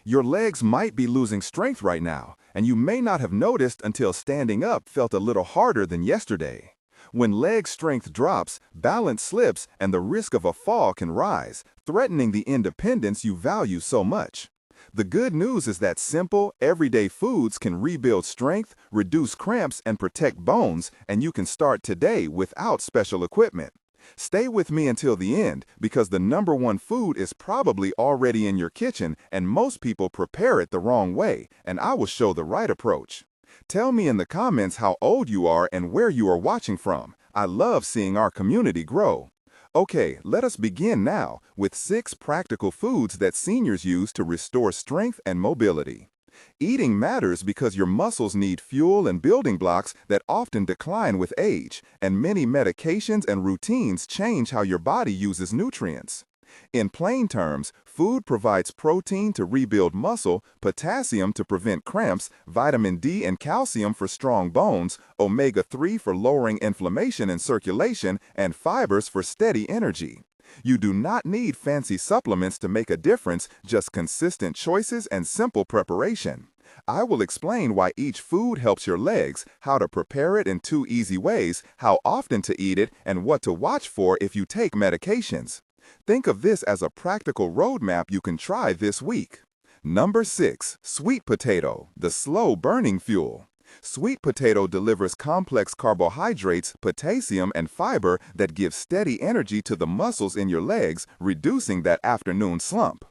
Your legs might be losing strength right now, and you may not have noticed until standing up felt a little harder than yesterday. When leg strength drops, balance slips, and the risk of a fall can rise, threatening the independence you value so much. The good news is that simple, everyday foods can rebuild strength, reduce cramps, and protect bones, and you can start today without special equipment. Stay with me until the end because the number one food is probably already in your kitchen and most people prepare it the wrong way, and I will show the right approach. Tell me in the comments how old you are and where you are watching from. I love seeing our community grow. Okay, let us begin now with 6 practical foods that seniors use to restore strength and mobility. Eating matters because your muscles need fuel and building blocks that often decline with age, and many medications and routines change how your body uses nutrients. In plain terms, food provides protein to rebuild muscle, potassium to prevent cramps, vitamin D and calcium for strong bones, omega-3 for lowering inflammation and circulation, and fibers for steady energy. You do not need fancy supplements to make a difference, just consistent choices and simple preparation. I will explain why each food helps your legs, how to prepare it in 2 easy ways, how often to eat it, and what to watch for if you take medications. Think of this as a practical roadmap you can try this week. Number 6. Sweet potato, the slow-burning fuel. Sweet potato delivers complex carbohydrates, potassium, and fiber that give steady energy to the muscles in your legs, reducing that afternoon slump.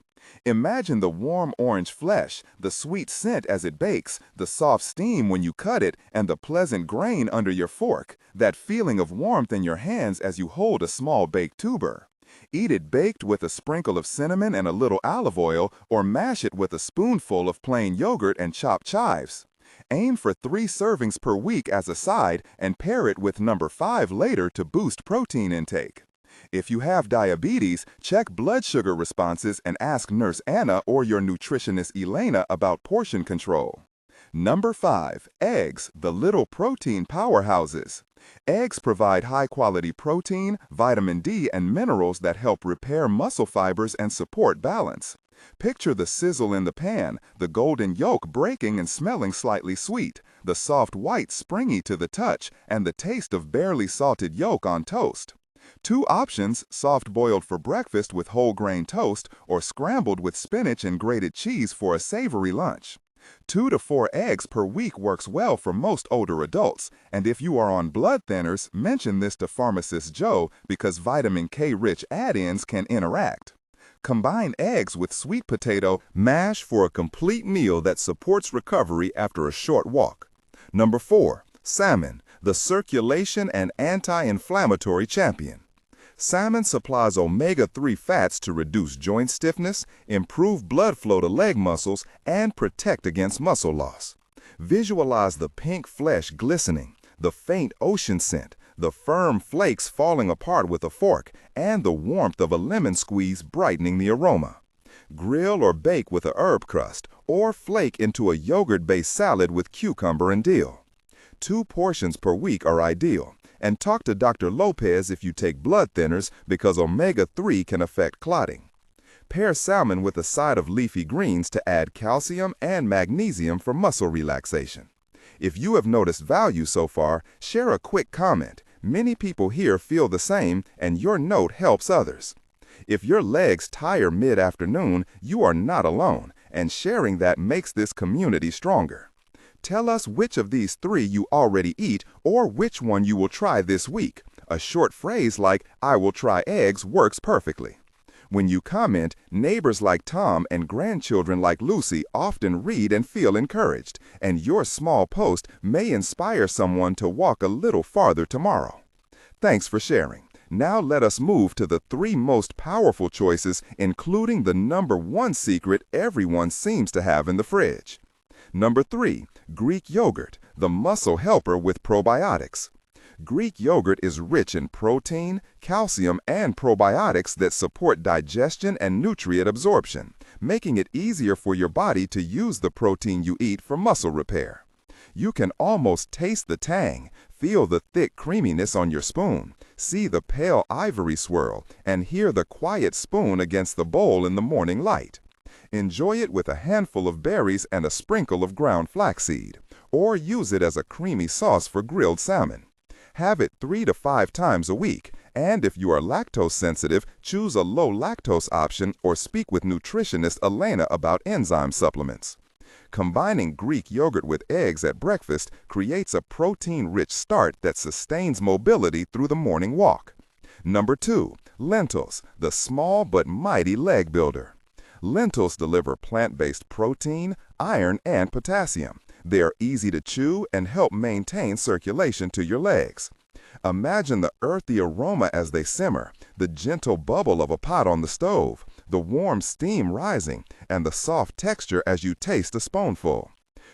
Imagine the warm orange flesh, the sweet scent as it bakes, the soft steam when you cut it, and the pleasant grain under your fork, that feeling of warmth in your hands as you hold a small baked tuber. Eat it baked with a sprinkle of cinnamon and a little olive oil, or mash it with a spoonful of plain yogurt and chopped chives. Aim for 3 servings per week as a side and pair it with number 5 later to boost protein intake. If you have diabetes, check blood sugar responses and ask Nurse Anna or your nutritionist Elena about portion control. Number 5. Eggs, the little protein powerhouses. Eggs provide high-quality protein, vitamin D, and minerals that help repair muscle fibers and support balance. Picture the sizzle in the pan, the golden yolk breaking and smelling slightly sweet, the soft white springy to the touch, and the taste of barely salted yolk on toast. 2 options, soft-boiled for breakfast with whole grain toast or scrambled with spinach and grated cheese for a savory lunch. 2 to 4 eggs per week works well for most older adults, and if you are on blood thinners, mention this to pharmacist Joe because vitamin K-rich add-ins can interact. Combine eggs with sweet potato mash for a complete meal that supports recovery after a short walk. Number 4. Salmon, the circulation and anti-inflammatory champion. Salmon supplies omega-3 fats to reduce joint stiffness, improve blood flow to leg muscles, and protect against muscle loss. Visualize the pink flesh glistening, the faint ocean scent, the firm flakes falling apart with a fork, and the warmth of a lemon squeeze brightening the aroma. Grill or bake with a herb crust, or flake into a yogurt-based salad with cucumber and dill. 2 portions per week are ideal, and talk to Dr. Lopez if you take blood thinners because omega-3 can affect clotting. Pair salmon with a side of leafy greens to add calcium and magnesium for muscle relaxation. If you have noticed value so far, share a quick comment. Many people here feel the same, and your note helps others. If your legs tire mid-afternoon, you are not alone, and sharing that makes this community stronger. Tell us which of these 3 you already eat or which one you will try this week. A short phrase like, "I will try eggs" works perfectly. When you comment, neighbors like Tom and grandchildren like Lucy often read and feel encouraged, and your small post may inspire someone to walk a little farther tomorrow. Thanks for sharing. Now let us move to the 3 most powerful choices, including the number 1 secret everyone seems to have in the fridge. Number 3. Greek yogurt, the muscle helper with probiotics. Greek yogurt is rich in protein, calcium, and probiotics that support digestion and nutrient absorption, making it easier for your body to use the protein you eat for muscle repair. You can almost taste the tang, feel the thick creaminess on your spoon, see the pale ivory swirl, and hear the quiet spoon against the bowl in the morning light. Enjoy it with a handful of berries and a sprinkle of ground flaxseed, or use it as a creamy sauce for grilled salmon. Have it 3 to 5 times a week, and if you are lactose sensitive, choose a low lactose option or speak with nutritionist Elena about enzyme supplements. Combining Greek yogurt with eggs at breakfast creates a protein-rich start that sustains mobility through the morning walk. Number 2, lentils, the small but mighty leg builder. Lentils deliver plant-based protein, iron, and potassium. They are easy to chew and help maintain circulation to your legs. Imagine the earthy aroma as they simmer, the gentle bubble of a pot on the stove, the warm steam rising, and the soft texture as you taste a spoonful.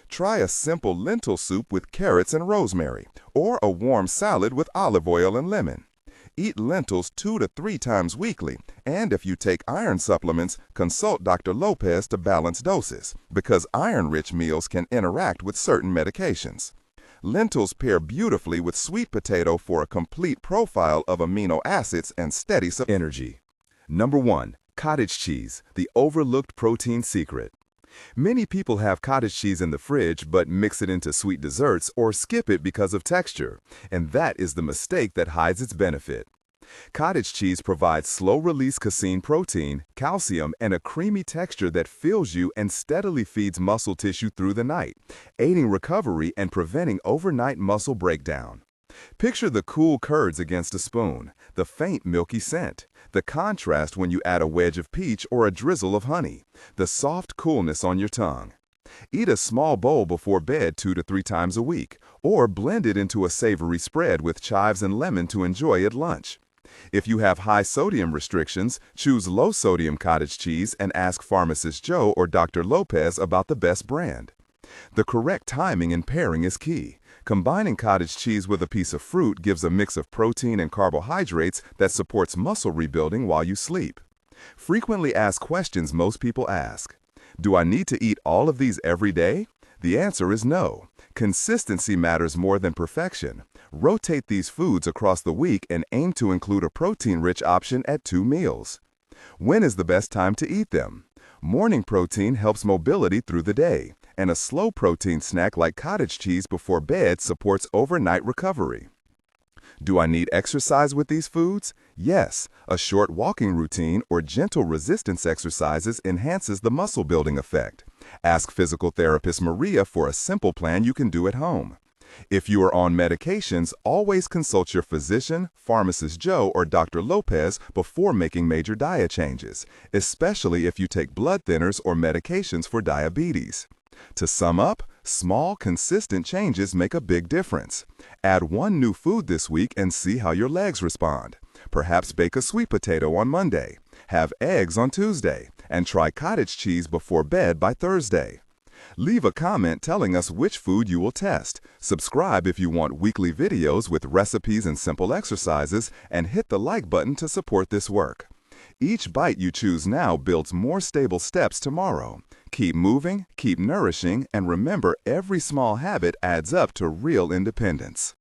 Try a simple lentil soup with carrots and rosemary, or a warm salad with olive oil and lemon. Eat lentils 2 to 3 times weekly, and if you take iron supplements, consult Dr. Lopez to balance doses, because iron-rich meals can interact with certain medications. Lentils pair beautifully with sweet potato for a complete profile of amino acids and steady Energy. Number 1, cottage cheese, the overlooked protein secret. Many people have cottage cheese in the fridge but mix it into sweet desserts or skip it because of texture, and that is the mistake that hides its benefit. Cottage cheese provides slow-release casein protein, calcium, and a creamy texture that fills you and steadily feeds muscle tissue through the night, aiding recovery and preventing overnight muscle breakdown. Picture the cool curds against a spoon, the faint milky scent, the contrast when you add a wedge of peach or a drizzle of honey, the soft coolness on your tongue. Eat a small bowl before bed 2 to 3 times a week, or blend it into a savory spread with chives and lemon to enjoy at lunch. If you have high sodium restrictions, choose low-sodium cottage cheese and ask Pharmacist Joe or Dr. Lopez about the best brand. The correct timing and pairing is key. Combining cottage cheese with a piece of fruit gives a mix of protein and carbohydrates that supports muscle rebuilding while you sleep. Frequently asked questions most people ask: do I need to eat all of these every day? The answer is no. Consistency matters more than perfection. Rotate these foods across the week and aim to include a protein-rich option at 2 meals. When is the best time to eat them? Morning protein helps mobility through the day, and a slow protein snack like cottage cheese before bed supports overnight recovery. Do I need exercise with these foods? Yes, a short walking routine or gentle resistance exercises enhances the muscle building effect. Ask physical therapist Maria for a simple plan you can do at home. If you are on medications, always consult your physician, Pharmacist Joe, or Dr. Lopez before making major diet changes, especially if you take blood thinners or medications for diabetes. To sum up, small, consistent changes make a big difference. Add 1 new food this week and see how your legs respond. Perhaps bake a sweet potato on Monday, have eggs on Tuesday, and try cottage cheese before bed by Thursday. Leave a comment telling us which food you will test. Subscribe if you want weekly videos with recipes and simple exercises, and hit the like button to support this work. Each bite you choose now builds more stable steps tomorrow. Keep moving, keep nourishing, and remember, every small habit adds up to real independence.